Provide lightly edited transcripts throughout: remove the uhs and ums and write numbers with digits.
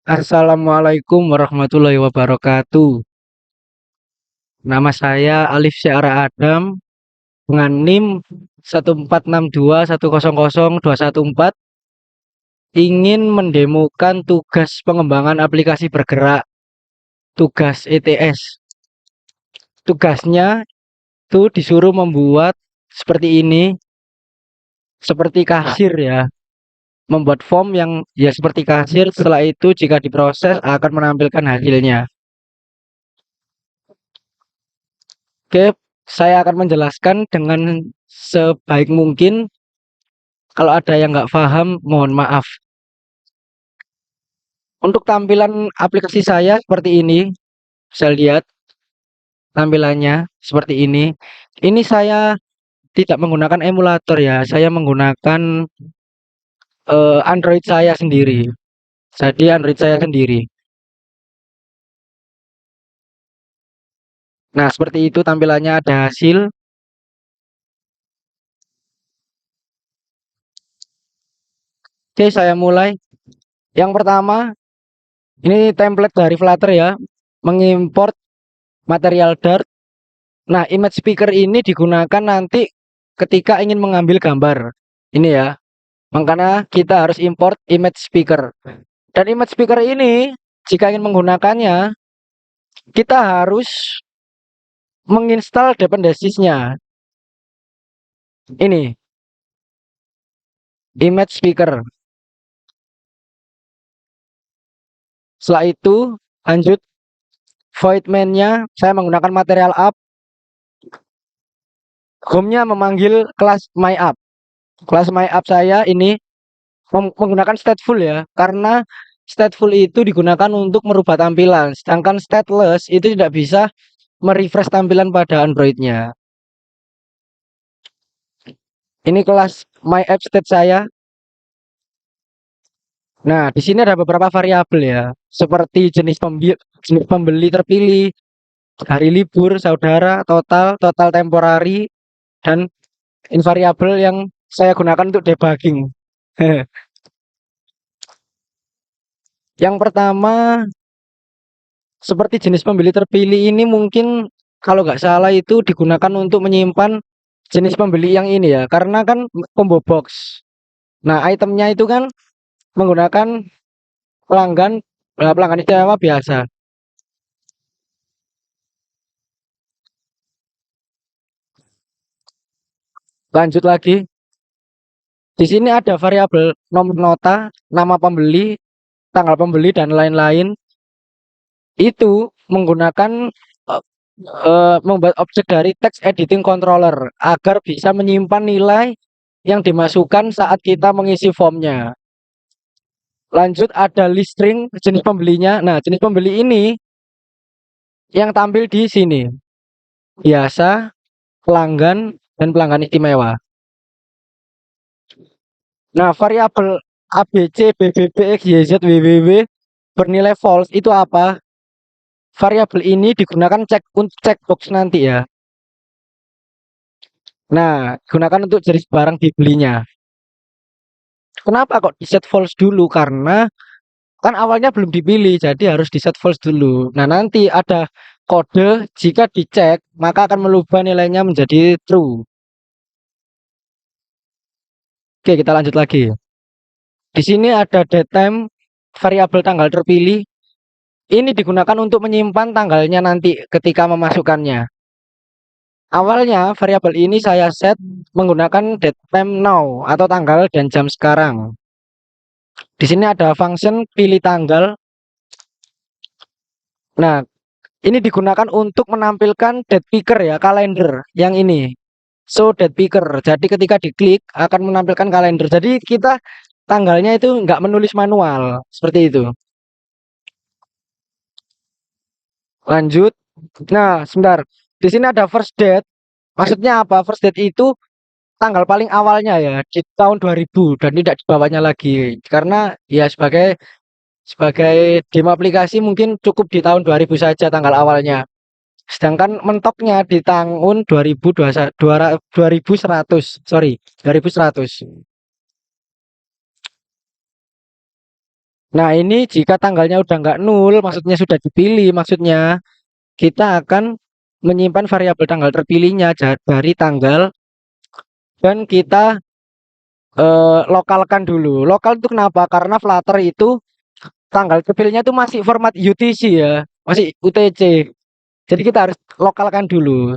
Assalamualaikum warahmatullahi wabarakatuh. Nama saya Alif Syara Adam dengan NIM 14621000214, ingin mendemokan tugas pengembangan aplikasi bergerak, tugas ETS. Tugasnya itu disuruh membuat seperti ini, seperti kasir ya. Membuat form yang ya seperti kasir, setelah itu jika diproses akan menampilkan hasilnya. Oke, saya akan menjelaskan dengan sebaik mungkin. Kalau ada yang nggak paham, mohon maaf. Untuk tampilan aplikasi saya seperti ini, bisa lihat tampilannya seperti ini. Ini saya tidak menggunakan emulator ya, saya menggunakan Android saya sendiri. Jadi Android saya sendiri. Nah, seperti itu tampilannya, ada hasil. Oke, saya mulai. Yang pertama, ini template dari Flutter ya, mengimport material Dart. Nah, image speaker ini digunakan nanti ketika ingin mengambil gambar. Ini ya. Makanya kita harus import image speaker. Dan image speaker ini jika ingin menggunakannya, kita harus menginstal dependencies-nya. Ini image speaker. Setelah itu lanjut void main-nya saya menggunakan material app. Home-nya memanggil kelas my app. Kelas my app saya ini menggunakan stateful ya, karena stateful itu digunakan untuk merubah tampilan, sedangkan stateless itu tidak bisa merefresh tampilan pada Android-nya. Ini kelas my app state saya. Nah, di sini ada beberapa variabel ya, seperti jenis pembeli terpilih, hari libur, saudara, total temporary, dan invariabel yang saya gunakan untuk debugging. Yang pertama, seperti jenis pembeli terpilih ini mungkin kalau nggak salah itu digunakan untuk menyimpan jenis pembeli yang ini ya, karena kan combo box. Nah, itemnya itu kan menggunakan pelanggan pelanggan istimewa biasa. Lanjut lagi. Di sini ada variabel nomor nota, nama pembeli, tanggal pembeli dan lain-lain. Itu menggunakan membuat objek dari text editing controller agar bisa menyimpan nilai yang dimasukkan saat kita mengisi formnya. Lanjut ada list string jenis pembelinya. Nah, jenis pembeli ini yang tampil di sini. Biasa, pelanggan, dan pelanggan istimewa. Nah, variabel ABC, BBB, X, YZ, WWW bernilai false itu apa? Variabel ini digunakan untuk checkbox nanti ya. Nah, digunakan untuk jenis barang dibelinya. Kenapa kok di set false dulu? Karena kan awalnya belum dipilih, jadi harus di set false dulu. Nah, nanti ada kode jika dicek, maka akan merubah nilainya menjadi true. Oke, kita lanjut lagi. Di sini ada datetime, variabel tanggal terpilih. Ini digunakan untuk menyimpan tanggalnya nanti ketika memasukkannya. Awalnya variabel ini saya set menggunakan datetime now atau tanggal dan jam sekarang. Di sini ada function pilih tanggal. Nah, ini digunakan untuk menampilkan date picker ya, kalender yang ini. So date picker. Jadi ketika diklik akan menampilkan kalender. Jadi kita tanggalnya itu nggak menulis manual seperti itu. Lanjut. Nah, sebentar. Di sini ada first date. Maksudnya apa? First date itu tanggal paling awalnya ya di tahun 2000 dan tidak di bawahnya lagi. Karena ya sebagai game aplikasi mungkin cukup di tahun 2000 saja tanggal awalnya. Sedangkan mentoknya di tahun 2100, sorry, 2100. Nah, ini jika tanggalnya udah nggak nul, maksudnya sudah dipilih, maksudnya kita akan menyimpan variabel tanggal terpilihnya dari tanggal dan kita lokalkan dulu. Lokal itu kenapa? Karena Flutter itu tanggal terpilihnya itu masih format UTC ya, masih UTC. Jadi kita harus lokalkan dulu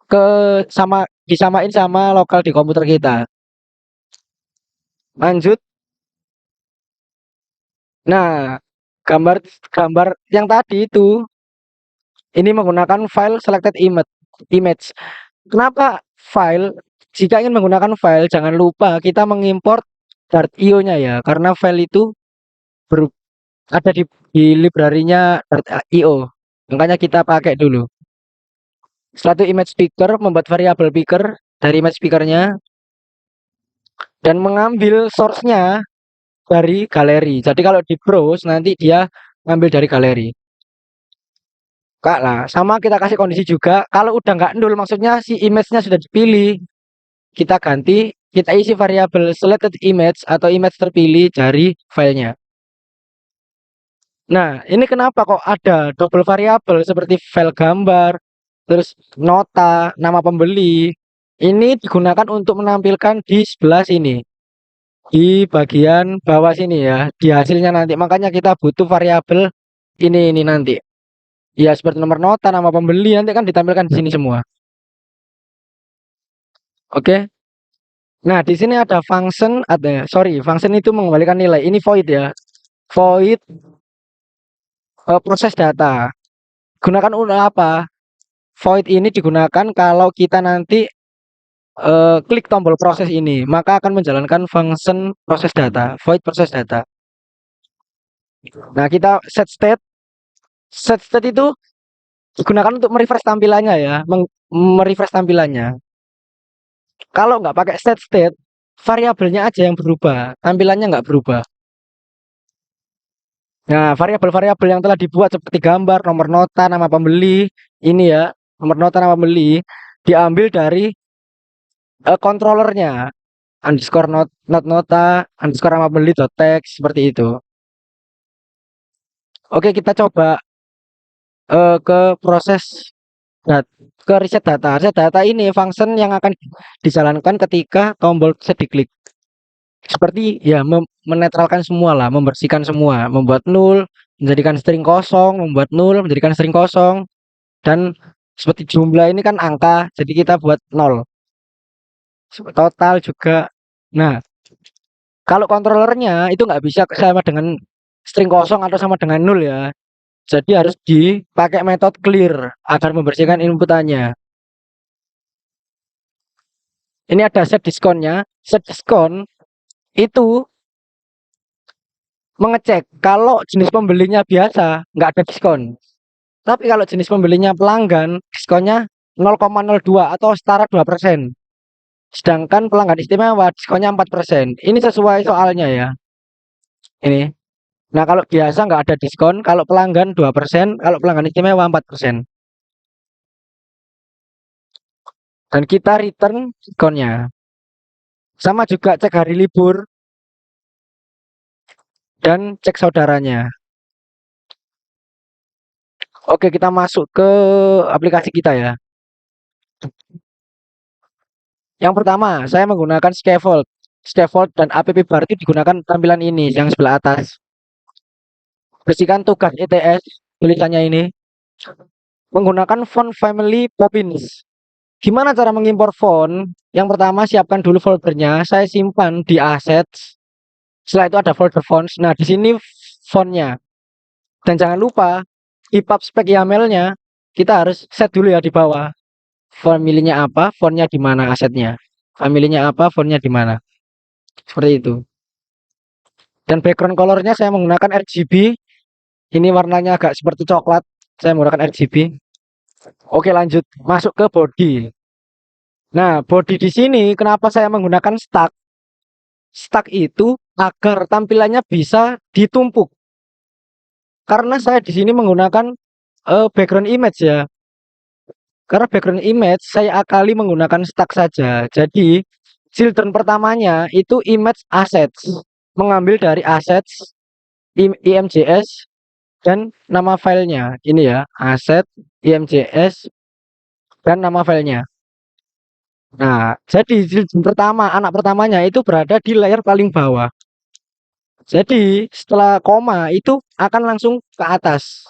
ke sama disamain sama lokal di komputer kita. Lanjut. Nah, gambar gambar yang tadi itu ini menggunakan file selected image. Kenapa file? Jika ingin menggunakan file, jangan lupa kita mengimport .io-nya ya, karena file itu ada di library-nya .io. Makanya kita pakai dulu. Setelah itu image picker, membuat variabel picker dari image pickernya dan mengambil source-nya dari galeri. Jadi kalau di browse nanti dia ngambil dari galeri. Kak lah, sama kita kasih kondisi juga. Kalau udah nggak nul, maksudnya si image-nya sudah dipilih, kita ganti, kita isi variabel selected image atau image terpilih dari filenya. Nah, ini kenapa kok ada double variabel seperti file gambar, terus nota, nama pembeli. Ini digunakan untuk menampilkan di sebelah sini, di bagian bawah sini ya, di hasilnya nanti. Makanya kita butuh variabel ini nanti. Ya, seperti nomor nota, nama pembeli nanti kan ditampilkan di sini semua. Oke. Nah, di sini ada function itu mengembalikan nilai. Ini void ya. Void proses data. Gunakan untuk apa? Void ini digunakan kalau kita nanti klik tombol proses ini, maka akan menjalankan function proses data, void proses data. Nah, kita set state. Set state itu digunakan untuk merefresh tampilannya ya, merefresh tampilannya. Kalau nggak pakai set state, variabelnya aja yang berubah, tampilannya nggak berubah. Nah, variabel-variabel yang telah dibuat seperti gambar, nomor nota, nama pembeli, ini ya, nomor nota, nama pembeli, diambil dari controllernya, underscore not nota, underscore nama pembeli dot text, seperti itu. Oke, kita coba ke proses ke reset data. Reset data ini function yang akan dijalankan ketika tombol set diklik. Seperti ya menetralkan semua lah, membersihkan semua, membuat nul, menjadikan string kosong, membuat nul, menjadikan string kosong, dan seperti jumlah ini kan angka, jadi kita buat nol. Total juga. Nah, kalau controllernya itu nggak bisa sama dengan string kosong atau sama dengan nul ya. Jadi harus dipakai metode clear agar membersihkan inputannya. Ini ada set diskonnya. Set diskon itu mengecek kalau jenis pembelinya biasa nggak ada diskon. Tapi kalau jenis pembelinya pelanggan, diskonnya 0,02 atau setara 2%. Sedangkan pelanggan istimewa diskonnya 4%. Ini sesuai soalnya ya. Ini. Nah, kalau biasa nggak ada diskon, kalau pelanggan 2%, kalau pelanggan istimewa 4%. Dan kita return diskonnya. Sama juga cek hari libur dan cek saudaranya. Oke, kita masuk ke aplikasi kita ya. Yang pertama, saya menggunakan scaffold. Scaffold dan app bar itu digunakan tampilan ini yang sebelah atas. Bersihkan tugas ETS, tulisannya ini. Menggunakan font family Poppins. Gimana cara mengimpor font? Yang pertama, siapkan dulu foldernya. Saya simpan di assets. Setelah itu ada folder fonts. Nah, di sini fontnya. Dan jangan lupa, di pub spek YAML-nya, kita harus set dulu ya di bawah. Familinya apa, fontnya di mana asetnya. Familinya apa, fontnya di mana. Seperti itu. Dan background colornya saya menggunakan RGB. Ini warnanya agak seperti coklat. Saya menggunakan RGB. Oke, lanjut. Masuk ke body. Nah, body di sini kenapa saya menggunakan stack? Stack itu agar tampilannya bisa ditumpuk. Karena saya di sini menggunakan background image ya. Karena background image saya akali menggunakan stack saja. Jadi children pertamanya itu image assets. Mengambil dari assets IMJS dan nama filenya. Ini ya, aset IMJS dan nama filenya. Nah, jadi pertama anak pertamanya itu berada di layer paling bawah. Jadi setelah koma itu akan langsung ke atas.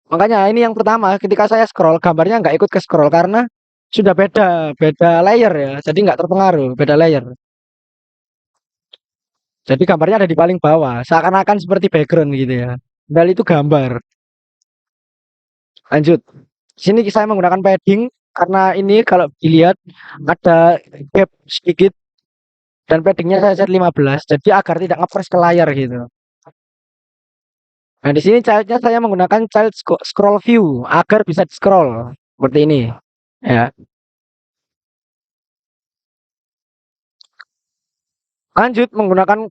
Makanya ini yang pertama ketika saya scroll gambarnya nggak ikut ke scroll karena sudah beda beda layer ya. Jadi nggak terpengaruh beda layer. Jadi gambarnya ada di paling bawah, seakan-akan seperti background gitu ya. Padahal itu gambar. Lanjut. Sini saya menggunakan padding karena ini kalau dilihat ada gap sedikit dan paddingnya saya set 15 jadi agar tidak ngepres ke layar gitu. Nah, di sini childnya saya menggunakan child scroll view agar bisa di scroll seperti ini. Ya. Lanjut menggunakan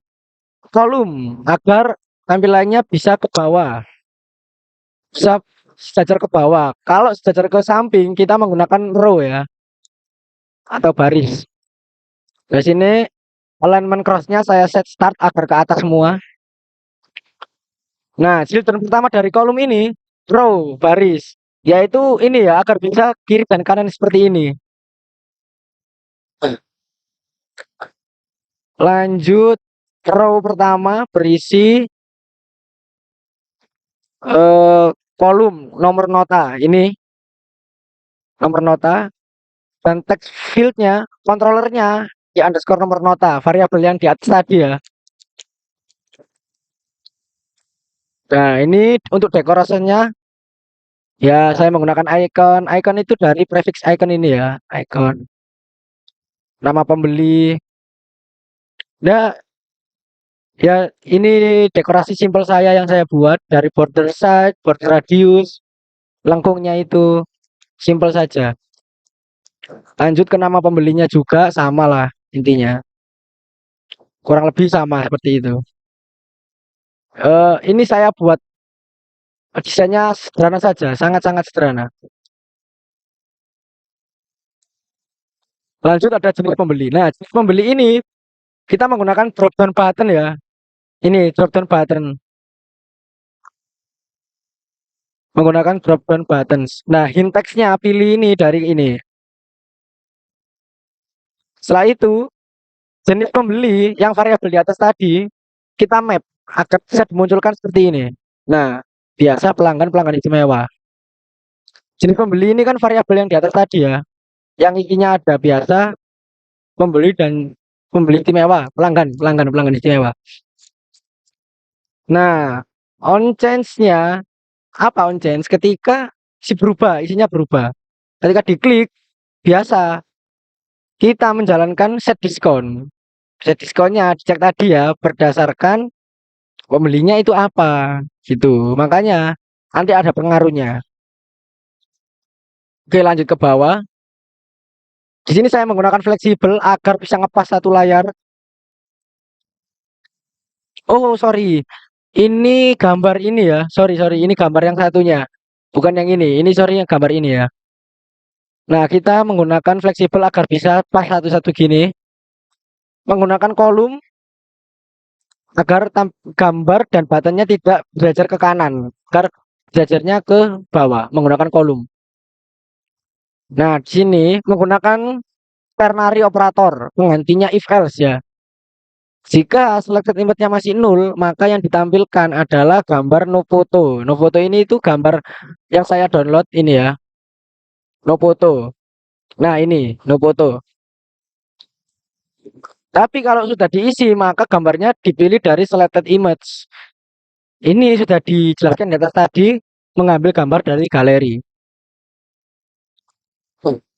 kolom agar tampilannya bisa ke bawah, bisa sejajar ke bawah. Kalau sejajar ke samping kita menggunakan row ya atau baris. Di sini alignment crossnya saya set start agar ke atas semua. Nah, filter pertama dari kolom ini row baris, yaitu ini ya agar bisa kiri dan kanan seperti ini. Lanjut row pertama berisi kolom nomor nota ini nomor nota dan text fieldnya controllernya di underscore nomor nota variabel yang di atas tadi ya. Nah ini untuk dekorasinya ya saya menggunakan icon itu dari prefix icon ini ya, icon nama pembeli. Nah ya ini dekorasi simpel saya yang saya buat dari border size, border radius, lengkungnya itu simpel saja. Lanjut ke nama pembelinya juga sama lah intinya. Kurang lebih sama seperti itu. Ini saya buat desainnya sederhana saja, sangat-sangat sederhana. Lanjut ada jenis pembeli. Nah, jenis pembeli ini kita menggunakan drop down button ya. Ini drop down button. Menggunakan drop down buttons. Nah, hint text-nya pilih ini dari ini. Setelah itu, jenis pembeli yang variabel di atas tadi kita map agar bisa dimunculkan seperti ini. Nah, biasa pelanggan istimewa. Jenis pembeli ini kan variabel yang di atas tadi ya. Yang intinya ada biasa, pembeli dan pembeli istimewa, pelanggan istimewa. Nah, on change-nya apa on change? Ketika si berubah, isinya berubah. Ketika diklik, biasa kita menjalankan set diskon. Set diskonnya dicek tadi ya berdasarkan pembelinya itu apa gitu. Makanya nanti ada pengaruhnya. Oke, lanjut ke bawah. Di sini saya menggunakan fleksibel agar bisa ngepas satu layar. Oh, sorry. Ini gambar ini ya. Sorry, sorry. Ini gambar yang satunya. Bukan yang ini. Ini sorry yang gambar ini ya. Nah, kita menggunakan fleksibel agar bisa pas satu-satu gini. Menggunakan kolom agar gambar dan buttonnya tidak berjajar ke kanan. Agar berjajarnya ke bawah menggunakan kolom. Nah, di sini menggunakan ternary operator. Penggantinya if else ya. Jika selected image-nya masih nol, maka yang ditampilkan adalah gambar no photo. No photo ini itu gambar yang saya download ini ya. No photo. Nah, ini no photo. Tapi kalau sudah diisi, maka gambarnya dipilih dari selected image. Ini sudah dijelaskan di atas tadi, mengambil gambar dari galeri.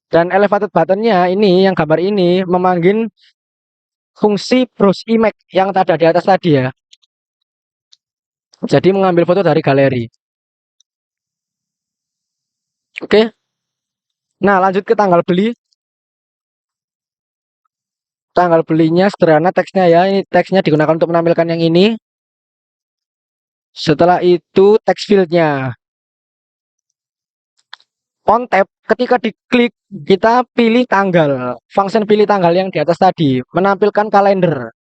Dan elevated buttonnya ini, yang gambar ini, memanggil fungsi browse image yang ada di atas tadi ya. Jadi mengambil foto dari galeri. Oke. Nah, lanjut ke tanggal beli. Tanggal belinya sederhana teksnya ya. Ini teksnya digunakan untuk menampilkan yang ini. Setelah itu text fieldnya. On tab, ketika diklik, kita pilih tanggal. Function pilih tanggal yang di atas tadi. Menampilkan kalender.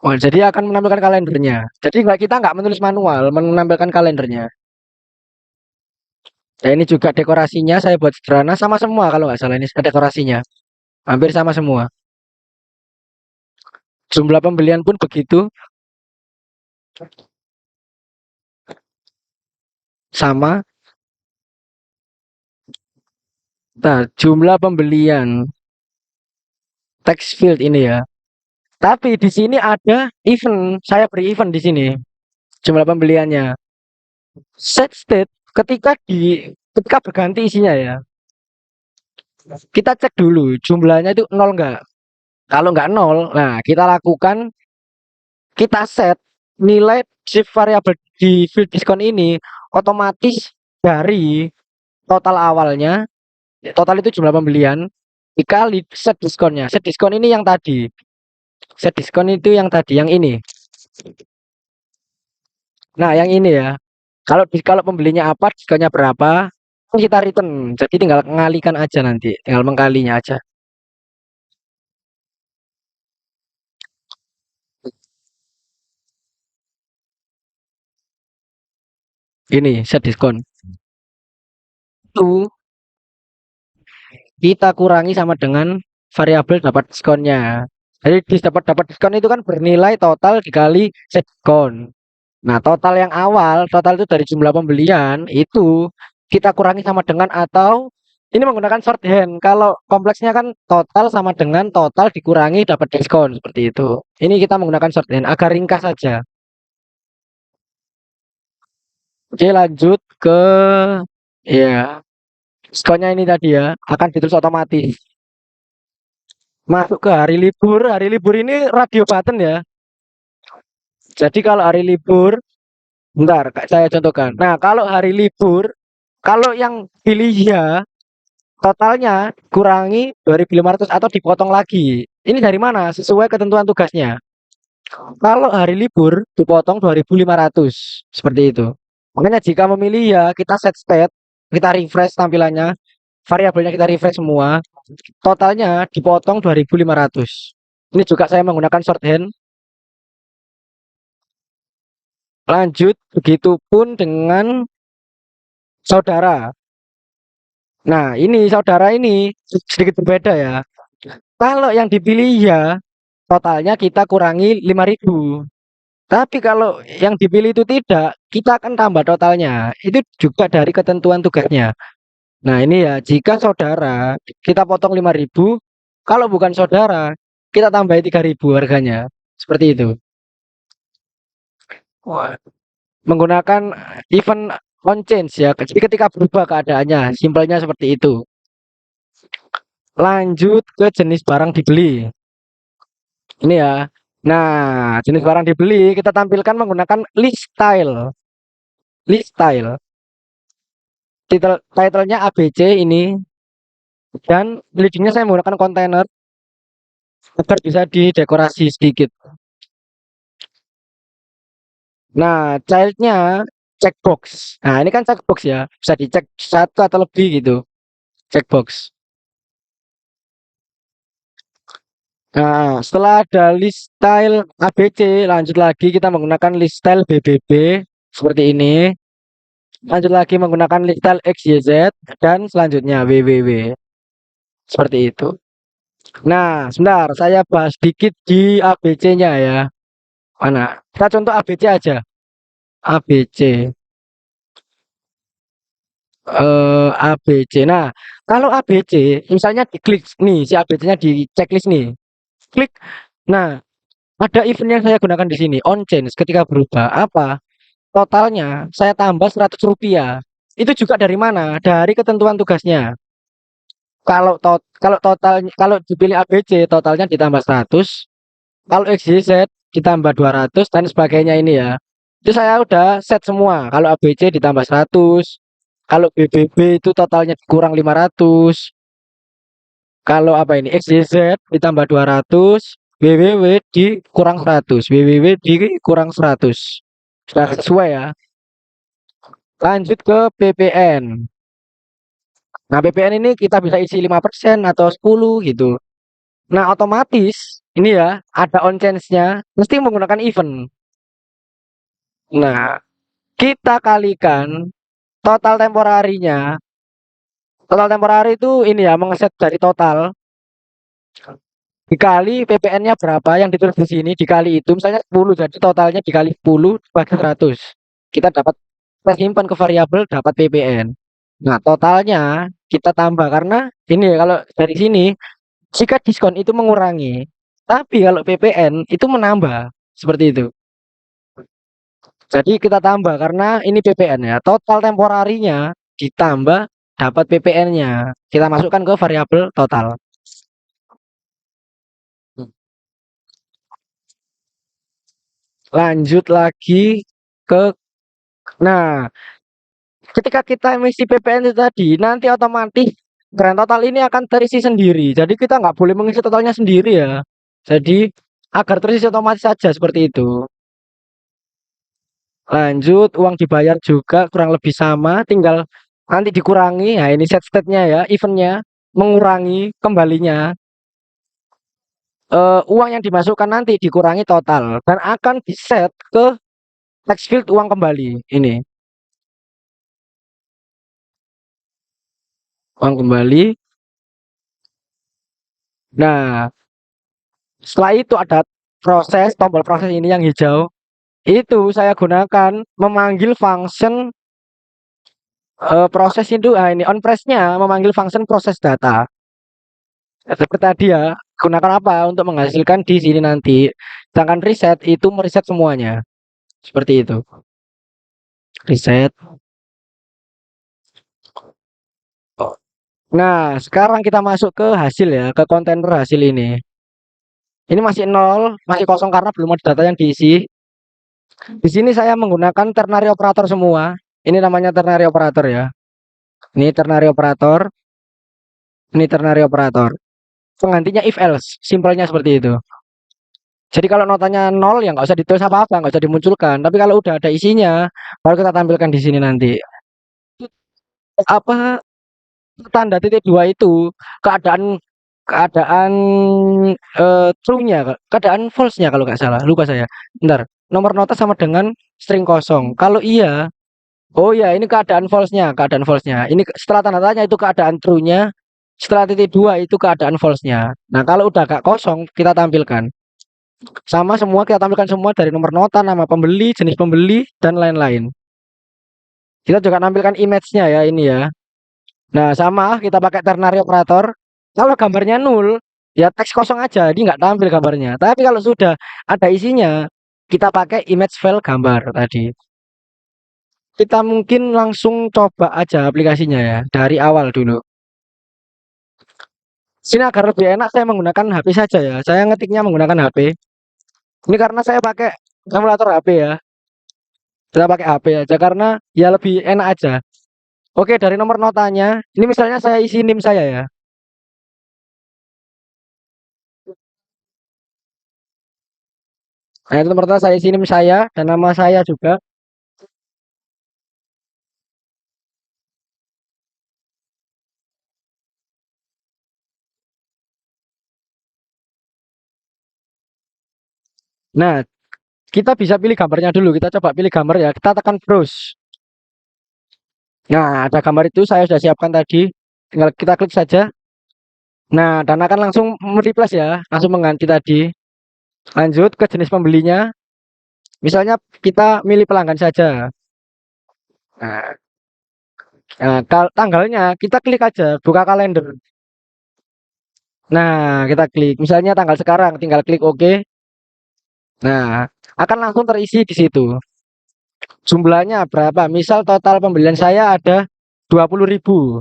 Oh, jadi akan menampilkan kalendernya. Jadi kita nggak menulis manual, menampilkan kalendernya. Ya ini juga dekorasinya saya buat sederhana sama semua kalau nggak salah ini dekorasinya. Hampir sama semua. Jumlah pembelian pun begitu, sama. Nah, jumlah pembelian text field ini ya. Tapi di sini ada event, saya beri event di sini. Jumlah pembeliannya. Set state ketika berganti isinya ya. Kita cek dulu jumlahnya itu nol enggak. Kalau nggak nol, nah kita lakukan kita set nilai shift variabel di field diskon ini otomatis dari total awalnya, total itu jumlah pembelian dikali set diskonnya. Set diskon ini yang tadi. Set diskon itu yang tadi, yang ini. Nah, yang ini ya. Kalau pembelinya apa, diskonnya berapa, kita return. Jadi tinggal ngalikan aja nanti, tinggal mengkalinya aja. Ini set diskon. Itu kita kurangi sama dengan variabel dapat diskonnya. Jadi dapat diskon itu kan bernilai total dikali set diskon. Nah, total yang awal, total itu dari jumlah pembelian itu kita kurangi sama dengan atau ini menggunakan shorthand. Kalau kompleksnya kan total sama dengan total dikurangi dapat diskon seperti itu. Ini kita menggunakan shorthand agar ringkas saja. Oke, lanjut ke ya diskonnya ini tadi ya akan ditulis otomatis. Masuk ke hari libur. Hari libur ini radio button ya. Jadi kalau hari libur, bentar, saya contohkan. Nah, kalau hari libur, kalau yang pilih ya, totalnya kurangi 2.500 atau dipotong lagi. Ini dari mana? Sesuai ketentuan tugasnya. Kalau hari libur dipotong 2.500 seperti itu. Makanya jika memilih ya kita set state, kita refresh tampilannya, variabelnya kita refresh semua, totalnya dipotong 2.500. Ini juga saya menggunakan shorthand. Lanjut, begitupun dengan saudara. Nah, ini saudara ini sedikit berbeda ya. Kalau yang dipilih ya, totalnya kita kurangi 5.000. Tapi kalau yang dipilih itu tidak, kita akan tambah totalnya. Itu juga dari ketentuan tugasnya. Nah, ini ya, jika saudara kita potong 5.000, kalau bukan saudara, kita tambahi 3.000 harganya. Seperti itu. Wah. Menggunakan event on change ya. Jadi ketika berubah keadaannya, simpelnya seperti itu. Lanjut ke jenis barang dibeli. Ini ya. Nah, jenis barang dibeli kita tampilkan menggunakan list style. List style. Titlenya ABC ini dan leadingnya saya menggunakan kontainer agar bisa didekorasi sedikit. Nah, childnya checkbox. Nah, ini kan checkbox ya, bisa dicek satu atau lebih gitu. Checkbox. Nah, setelah ada list style ABC, lanjut lagi kita menggunakan list style BBB seperti ini. Lanjut lagi menggunakan list style XYZ dan selanjutnya WWW. Seperti itu. Nah, sebentar saya bahas sedikit di ABC-nya ya. Mana? Kita contoh ABC aja. ABC. ABC. Nah, kalau ABC misalnya diklik nih si ABC-nya di checklist nih. Klik. Nah, ada event yang saya gunakan di sini, on change ketika berubah. Apa? Totalnya saya tambah Rp100. Itu juga dari mana? Dari ketentuan tugasnya. Kalau dipilih ABC totalnya ditambah 100, kalau XYZ ditambah 200 dan sebagainya ini ya. Itu saya udah set semua. Kalau ABC ditambah 100, kalau BBB itu totalnya kurang 500. Kalau apa ini XYZ ditambah 200, WWW dikurang 100, WWW dikurang 100. Sudah sesuai ya. Lanjut ke PPN. Nah, PPN ini kita bisa isi 5% atau 10 gitu. Nah, otomatis ini ya, ada on change-nya, mesti menggunakan event. Nah, kita kalikan total temporarinya. Total temporari itu ini ya, mengeset dari total dikali PPN-nya berapa yang ditulis di sini dikali itu misalnya 10 jadi totalnya dikali 10 bagi 100. Kita dapat kita simpan ke variabel dapat PPN. Nah, totalnya kita tambah karena ini ya, kalau dari sini jika diskon itu mengurangi, tapi kalau PPN itu menambah seperti itu. Jadi kita tambah karena ini PPN ya. Total temporarinya ditambah dapat PPN-nya. Kita masukkan ke variabel total. Lanjut lagi ke nah, ketika kita mengisi PPN itu tadi, nanti otomatis grand total ini akan terisi sendiri. Jadi kita nggak boleh mengisi totalnya sendiri ya. Jadi agar terisi otomatis saja seperti itu. Lanjut, uang dibayar juga kurang lebih sama, tinggal nanti dikurangi. Nah, ini set state-nya ya, event-nya mengurangi kembalinya. Uang yang dimasukkan nanti dikurangi total dan akan diset ke text field uang kembali. Ini uang kembali. Nah, setelah itu ada proses, tombol proses ini yang hijau. Itu saya gunakan memanggil function proses itu, ini on press-nya memanggil function proses data. Seperti tadi ya, gunakan apa untuk menghasilkan di sini nanti. Sedangkan reset itu mereset semuanya. Seperti itu. Reset. Oh. Nah, sekarang kita masuk ke hasil ya, ke kontainer hasil ini. Ini masih nol, masih kosong karena belum ada data yang diisi. Di sini saya menggunakan ternary operator semua. Ini namanya ternary operator ya. Ini ternary operator, ini ternary operator. Penggantinya if else, simpelnya seperti itu. Jadi kalau notanya nol ya nggak usah ditulis apa-apa, nggak usah dimunculkan. Tapi kalau udah ada isinya, baru kita tampilkan di sini nanti. Apa tanda titik dua itu keadaan keadaan true-nya, keadaan false-nya kalau nggak salah, lupa saya. Bentar, nomor nota sama dengan string kosong. Kalau iya, oh ya ini keadaan false-nya, keadaan false-nya. Ini setelah tanda tanya itu keadaan true-nya, setelah titik dua itu keadaan false-nya. Nah kalau udah gak kosong kita tampilkan. Sama semua kita tampilkan semua dari nomor nota, nama pembeli, jenis pembeli, dan lain-lain. Kita juga tampilkan image-nya ya ini ya. Nah, sama kita pakai ternary operator. Kalau gambarnya nol, ya teks kosong aja, dia nggak tampil gambarnya. Tapi kalau sudah ada isinya, kita pakai image file gambar tadi. Kita mungkin langsung coba aja aplikasinya ya, dari awal dulu. Sini agar lebih enak saya menggunakan HP saja ya. Saya ngetiknya menggunakan HP. Ini karena saya pakai emulator HP ya. Saya pakai HP aja karena ya lebih enak aja. Oke, dari nomor notanya, ini misalnya saya isi NIM saya ya. Nah, itu nomor nota saya isi NIM saya dan nama saya juga. Nah, kita bisa pilih gambarnya dulu. Kita coba pilih gambar ya. Kita tekan browse. Nah, ada gambar itu saya sudah siapkan tadi. Tinggal kita klik saja. Nah, dan akan langsung mereplace ya. Langsung mengganti tadi. Lanjut ke jenis pembelinya. Misalnya kita milih pelanggan saja. Nah, tanggalnya kita klik aja. Buka kalender. Nah, kita klik. Misalnya tanggal sekarang. Tinggal klik OK. Nah, akan langsung terisi di situ. Jumlahnya berapa? Misal total pembelian saya ada 20.000.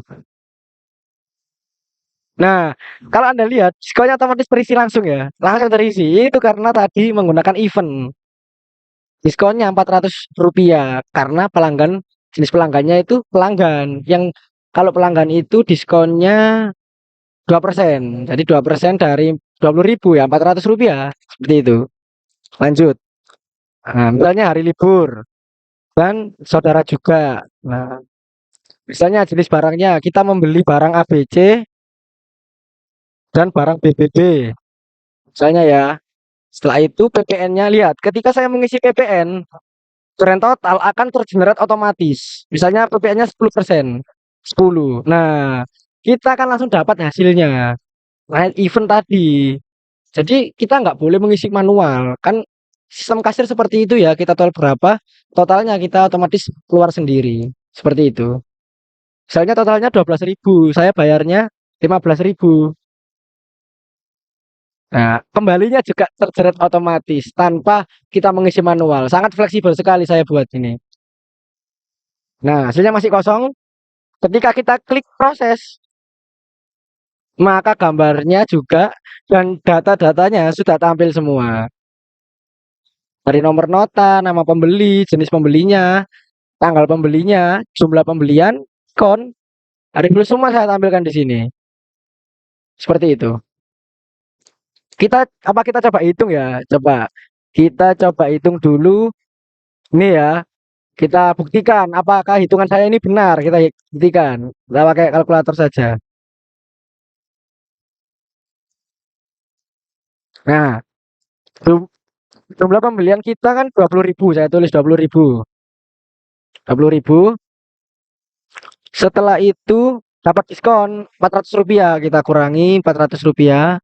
Nah, kalau Anda lihat, diskonnya otomatis terisi langsung ya. Langsung terisi. Itu karena tadi menggunakan event. Diskonnya Rp400 karena pelanggan jenis pelanggannya itu pelanggan. Yang kalau pelanggan itu diskonnya 2%. Jadi 2% dari 20.000 ya Rp400. Seperti itu. Lanjut. Nah, misalnya hari libur dan saudara juga. Nah, misalnya jenis barangnya kita membeli barang ABC dan barang BBB. Misalnya ya, setelah itu PPN-nya lihat, ketika saya mengisi PPN, grand total akan tergenerate otomatis. Misalnya PPN-nya 10%, 10. Nah, kita akan langsung dapat hasilnya. Nah, event tadi. Jadi kita nggak boleh mengisi manual. Kan sistem kasir seperti itu ya, kita total berapa, totalnya kita otomatis keluar sendiri. Seperti itu. Misalnya totalnya 12.000, saya bayarnya 15.000. Nah, kembalinya juga terjerat otomatis tanpa kita mengisi manual. Sangat fleksibel sekali saya buat ini. Nah, hasilnya masih kosong. Ketika kita klik proses, maka gambarnya juga dan data-datanya sudah tampil semua. Dari nomor nota, nama pembeli, jenis pembelinya, tanggal pembelinya, jumlah pembelian, kon, hari dulu semua saya tampilkan di sini. Seperti itu. Kita coba hitung ya? Coba. Kita coba hitung dulu. Ini ya, kita buktikan apakah hitungan saya ini benar. Kita buktikan. Kita pakai kalkulator saja. Nah, jumlah pembelian kita kan 20.000. Saya tulis 20.000. 20.000. Setelah itu dapat diskon Rp400. Kita kurangi Rp400. Rupiah.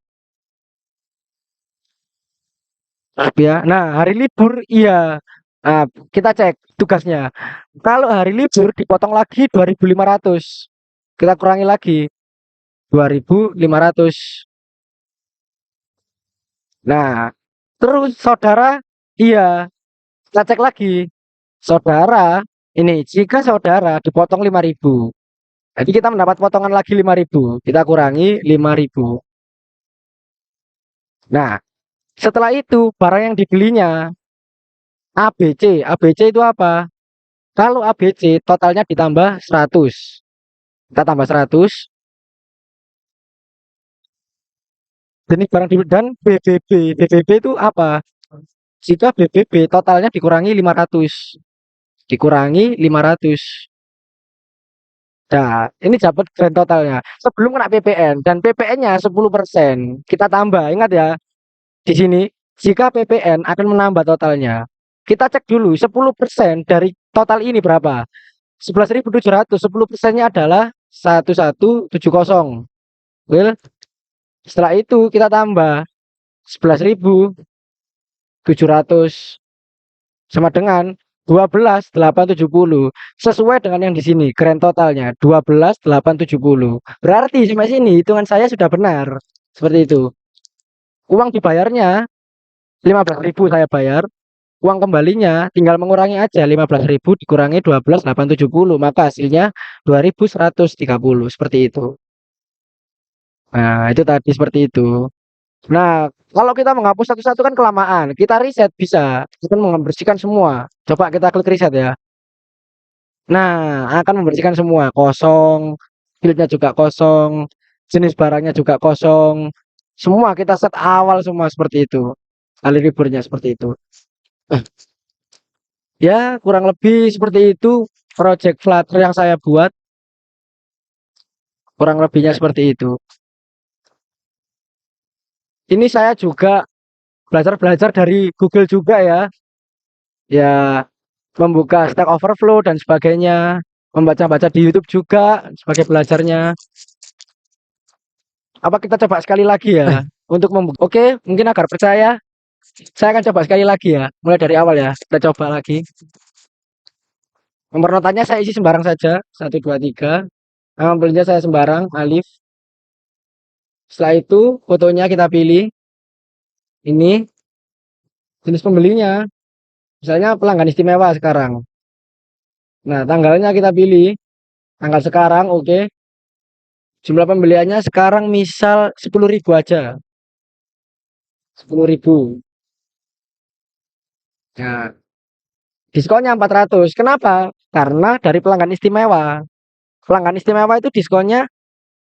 Nah, hari libur iya. Nah, kita cek tugasnya. Kalau hari libur dipotong lagi 2.500. Kita kurangi lagi 2.500. Nah, terus saudara, iya, kita cek lagi. Saudara, ini jika saudara dipotong 5.000. Jadi kita mendapat potongan lagi 5.000. Kita kurangi 5.000. Nah, setelah itu barang yang dibelinya ABC. ABC itu apa? Kalau ABC totalnya ditambah 100. Kita tambah 100. Jenis barang dibeli dan BBB. BBB itu apa? Jika BBB totalnya dikurangi 500. Dikurangi 500. Nah, ini dapat grand totalnya. Sebelum kena PPN dan PPN-nya 10%. Kita tambah, ingat ya. Di sini, jika PPN akan menambah totalnya. Kita cek dulu 10% dari total ini berapa? 11.700. 10%-nya adalah 1170. Well, setelah itu kita tambah 11.700 sama dengan 12.870 sesuai dengan yang di sini grand totalnya 12.870. Berarti sampai sini hitungan saya sudah benar. Seperti itu. Uang dibayarnya 15.000 saya bayar. Uang kembalinya tinggal mengurangi aja 15.000 dikurangi 12.870 maka hasilnya 2.130 seperti itu. Nah, itu tadi seperti itu. Nah, kalau kita menghapus satu-satu kan kelamaan. Kita reset bisa. Kita membersihkan semua. Coba kita klik reset ya. Nah, akan membersihkan semua. Kosong. Fieldnya juga kosong. Jenis barangnya juga kosong. Semua kita set awal semua seperti itu. Kali liburnya seperti itu. Ya, kurang lebih seperti itu. Project Flutter yang saya buat. Kurang lebihnya seperti itu. Ini saya juga belajar-belajar dari Google juga ya. Ya, membuka Stack Overflow dan sebagainya, membaca-baca di YouTube juga sebagai belajarnya. Apa kita coba sekali lagi ya untuk membuka. Oke, mungkin agar percaya, saya akan coba sekali lagi ya, mulai dari awal ya. Kita coba lagi. Nomor notanya saya isi sembarang saja, 1, 2, 3. Nama pembelinya saya sembarang, Alif. Setelah itu fotonya kita pilih. Ini jenis pembelinya, misalnya pelanggan istimewa sekarang. Nah, tanggalnya kita pilih, tanggal sekarang, oke. Jumlah pembeliannya sekarang misal 10.000 aja. 10.000. Nah, diskonnya 400. Kenapa? Karena dari pelanggan istimewa. Pelanggan istimewa itu diskonnya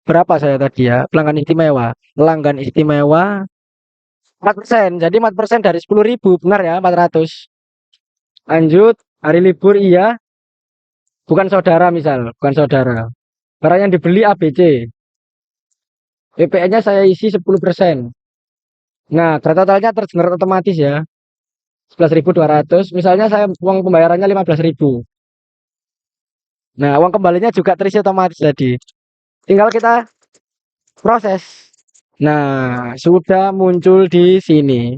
berapa saya tadi ya? Pelanggan istimewa. Pelanggan istimewa 4%. Jadi 4% dari 10.000. Benar ya, 400. Lanjut, hari libur iya. Bukan saudara misal, bukan saudara. Barang yang dibeli ABC. PPN-nya saya isi 10%. Nah, grand totalnya tergenerate otomatis ya. 11.200. Misalnya saya uang pembayarannya 15.000. Nah, uang kembalinya juga terisi otomatis tadi. Tinggal kita proses. Nah, sudah muncul di sini.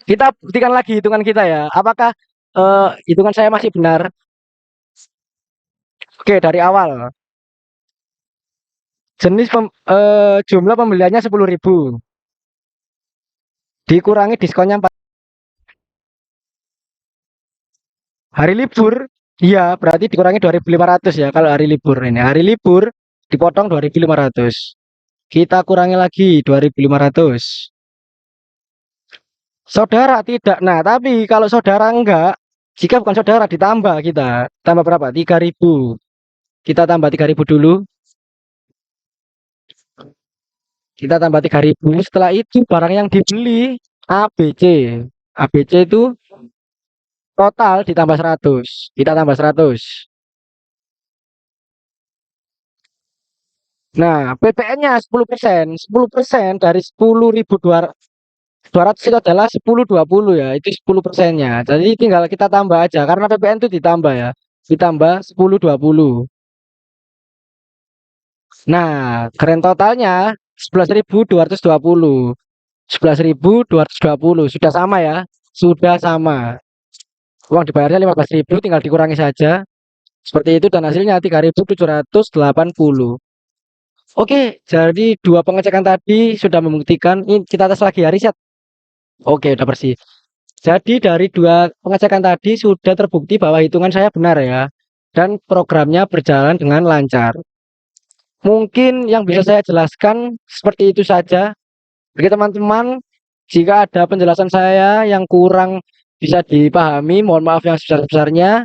Kita buktikan lagi hitungan kita ya. Apakah hitungan saya masih benar? Oke, dari awal. Jumlah pembeliannya 10.000. Dikurangi diskonnya 4 hari libur. Iya, berarti dikurangi 2.500 ya kalau hari libur ini. Hari libur dipotong 2.500. Kita kurangi lagi 2.500. Saudara tidak. Nah, tapi kalau saudara enggak, jika bukan saudara ditambah kita. Tambah berapa? 3.000. Kita tambah 3.000 dulu. Kita tambah 3.000. Setelah itu barang yang dibeli ABC. ABC itu total ditambah 100. Kita tambah 100. Nah, PPN-nya 10%. 10% dari 10.200 itu adalah 10.20 ya. Itu 10%-nya. Jadi tinggal kita tambah aja karena PPN itu ditambah ya. Ditambah 10.20. Nah, grand totalnya 11.220. 11.220 sudah sama ya. Sudah sama. Uang dibayarnya 15.000 tinggal dikurangi saja. Seperti itu dan hasilnya 3.780. Oke, jadi dua pengecekan tadi sudah membuktikan. Ini kita tes lagi ya, riset. Oke, udah bersih. Jadi dari dua pengecekan tadi sudah terbukti bahwa hitungan saya benar ya. Dan programnya berjalan dengan lancar. Mungkin yang bisa saya jelaskan seperti itu saja. Bagi teman-teman, jika ada penjelasan saya yang kurang bisa dipahami, mohon maaf yang sebesar-besarnya.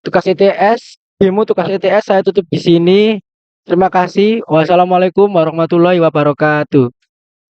Tugas ETS, demo tugas ETS saya tutup di sini. Terima kasih. Wassalamualaikum warahmatullahi wabarakatuh.